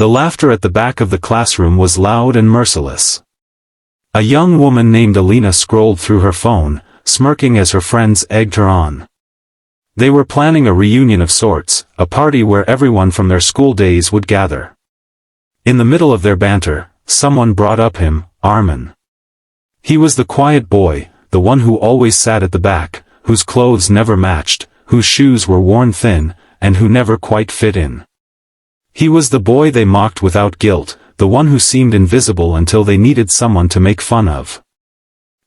The laughter at the back of the classroom was loud and merciless. A young woman named Alina scrolled through her phone, smirking as her friends egged her on. They were planning a reunion of sorts, a party where everyone from their school days would gather. In the middle of their banter, someone brought up Armin. He was the quiet boy, the one who always sat at the back, whose clothes never matched, whose shoes were worn thin, and who never quite fit in. He was the boy they mocked without guilt, the one who seemed invisible until they needed someone to make fun of.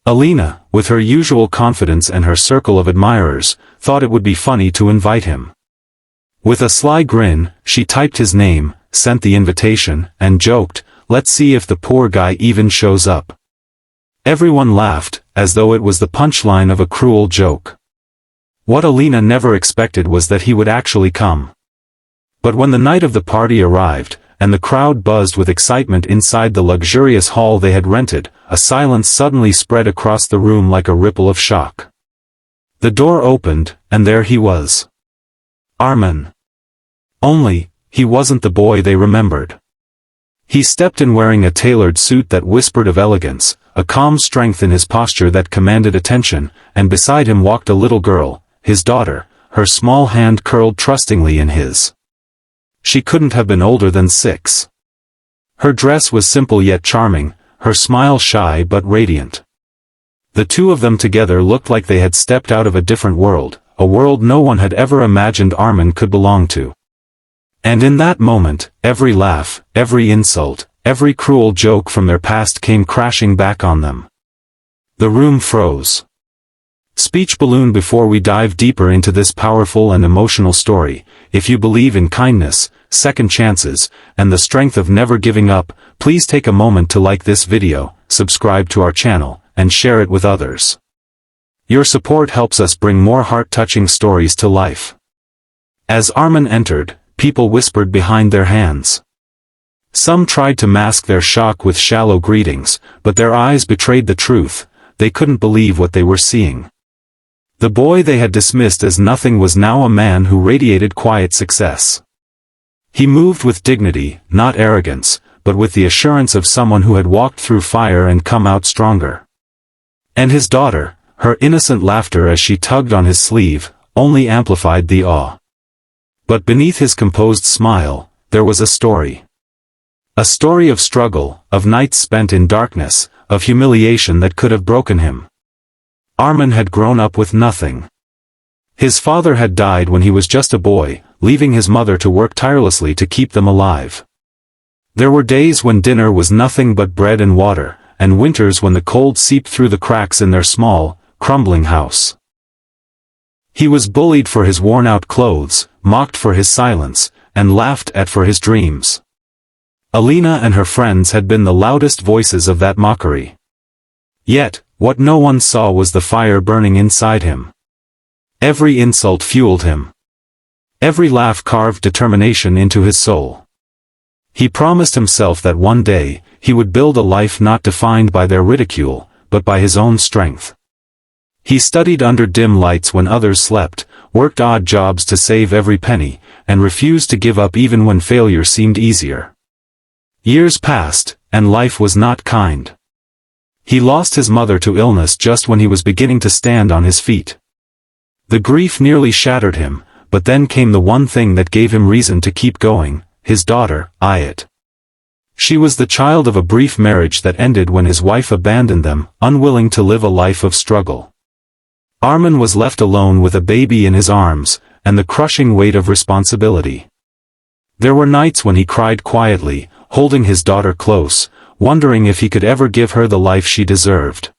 Alina, with her usual confidence and her circle of admirers, thought it would be funny to invite him. With a sly grin, she typed his name, sent the invitation, and joked, "Let's see if the poor guy even shows up." Everyone laughed, as though it was the punchline of a cruel joke. What Alina never expected was that he would actually come. But when the night of the party arrived, and the crowd buzzed with excitement inside the luxurious hall they had rented, a silence suddenly spread across the room like a ripple of shock. The door opened, and there he was. Armin. Only, he wasn't the boy they remembered. He stepped in wearing a tailored suit that whispered of elegance, a calm strength in his posture that commanded attention, and beside him walked a little girl, his daughter, her small hand curled trustingly in his. She couldn't have been older than 6. Her dress was simple yet charming, her smile shy but radiant. The two of them together looked like they had stepped out of a different world, a world no one had ever imagined Armin could belong to. And in that moment, every laugh, every insult, every cruel joke from their past came crashing back on them. The room froze. Speech balloon. Before we dive deeper into this powerful and emotional story, if you believe in kindness, second chances, and the strength of never giving up, please take a moment to like this video, subscribe to our channel, and share it with others. Your support helps us bring more heart-touching stories to life. As Armin entered, people whispered behind their hands. Some tried to mask their shock with shallow greetings, but their eyes betrayed the truth. They couldn't believe what they were seeing. The boy they had dismissed as nothing was now a man who radiated quiet success. He moved with dignity, not arrogance, but with the assurance of someone who had walked through fire and come out stronger. And his daughter, her innocent laughter as she tugged on his sleeve, only amplified the awe. But beneath his composed smile, there was a story. A story of struggle, of nights spent in darkness, of humiliation that could have broken him. Armin had grown up with nothing. His father had died when he was just a boy, leaving his mother to work tirelessly to keep them alive. There were days when dinner was nothing but bread and water, and winters when the cold seeped through the cracks in their small, crumbling house. He was bullied for his worn-out clothes, mocked for his silence, and laughed at for his dreams. Alina and her friends had been the loudest voices of that mockery. Yet, what no one saw was the fire burning inside him. Every insult fueled him. Every laugh carved determination into his soul. He promised himself that one day, he would build a life not defined by their ridicule, but by his own strength. He studied under dim lights when others slept, worked odd jobs to save every penny, and refused to give up even when failure seemed easier. Years passed, and life was not kind. He lost his mother to illness just when he was beginning to stand on his feet. The grief nearly shattered him, but then came the one thing that gave him reason to keep going, his daughter, Ayat. She was the child of a brief marriage that ended when his wife abandoned them, unwilling to live a life of struggle. Armin was left alone with a baby in his arms, and the crushing weight of responsibility. There were nights when he cried quietly, holding his daughter close, wondering if he could ever give her the life she deserved.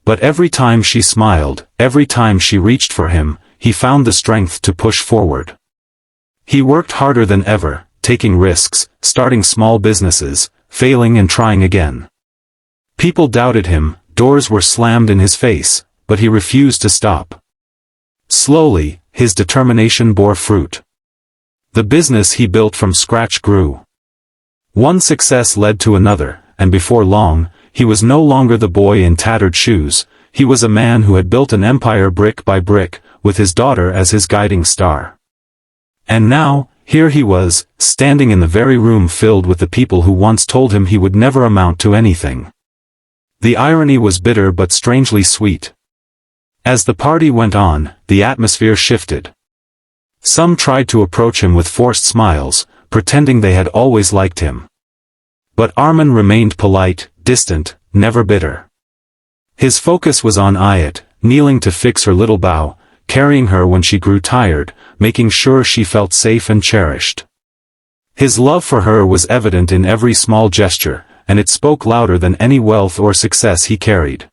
But every time she smiled, every time she reached for him, he found the strength to push forward. He worked harder than ever, taking risks, starting small businesses, failing and trying again. People doubted him, doors were slammed in his face, but he refused to stop. Slowly, his determination bore fruit. The business he built from scratch grew. One success led to another, and before long, he was no longer the boy in tattered shoes. He was a man who had built an empire brick by brick, with his daughter as his guiding star. And now, Here he was, standing in the very room filled with the people who once told him he would never amount to anything. The irony was bitter but strangely sweet. As the party went on, the atmosphere shifted. Some tried to approach him with forced smiles, pretending they had always liked him. But Armin remained polite, distant, never bitter. His focus was on Ayat, kneeling to fix her little bow, carrying her when she grew tired, making sure she felt safe and cherished. His love for her was evident in every small gesture, and it spoke louder than any wealth or success he carried.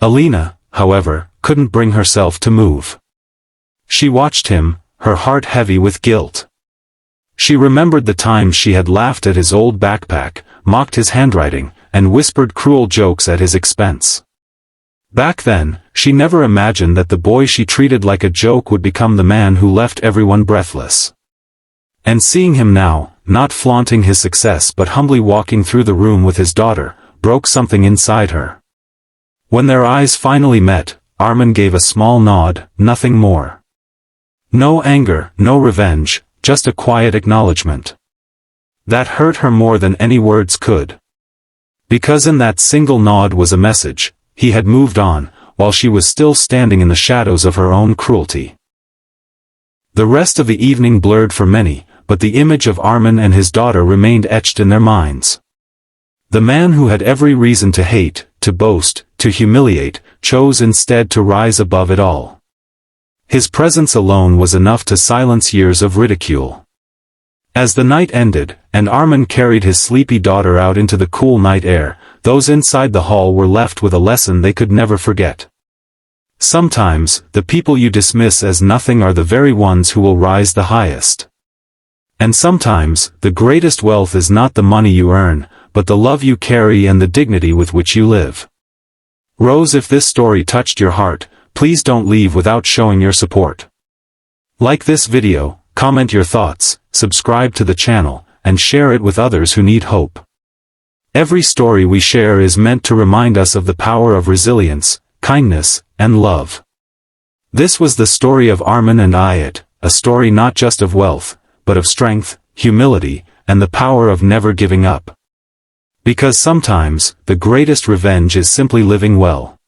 Alina, however, couldn't bring herself to move. She watched him, her heart heavy with guilt. She remembered the times she had laughed at his old backpack, mocked his handwriting, and whispered cruel jokes at his expense. Back then, she never imagined that the boy she treated like a joke would become the man who left everyone breathless. And seeing him now, not flaunting his success but humbly walking through the room with his daughter, broke something inside her. When their eyes finally met, Armin gave a small nod, nothing more. No anger, no revenge, just a quiet acknowledgement. That hurt her more than any words could. Because in that single nod was a message: he had moved on, while she was still standing in the shadows of her own cruelty. The rest of the evening blurred for many, but the image of Armin and his daughter remained etched in their minds. The man who had every reason to hate, to boast, to humiliate, chose instead to rise above it all. His presence alone was enough to silence years of ridicule. As the night ended, and Armin carried his sleepy daughter out into the cool night air, those inside the hall were left with a lesson they could never forget. Sometimes, the people you dismiss as nothing are the very ones who will rise the highest. And sometimes, the greatest wealth is not the money you earn, but the love you carry and the dignity with which you live. Rose, if this story touched your heart, please don't leave without showing your support. Like this video, comment your thoughts, subscribe to the channel, and share it with others who need hope. Every story we share is meant to remind us of the power of resilience, kindness, and love. This was the story of Armin and Ayat, a story not just of wealth, but of strength, humility, and the power of never giving up. Because sometimes, the greatest revenge is simply living well.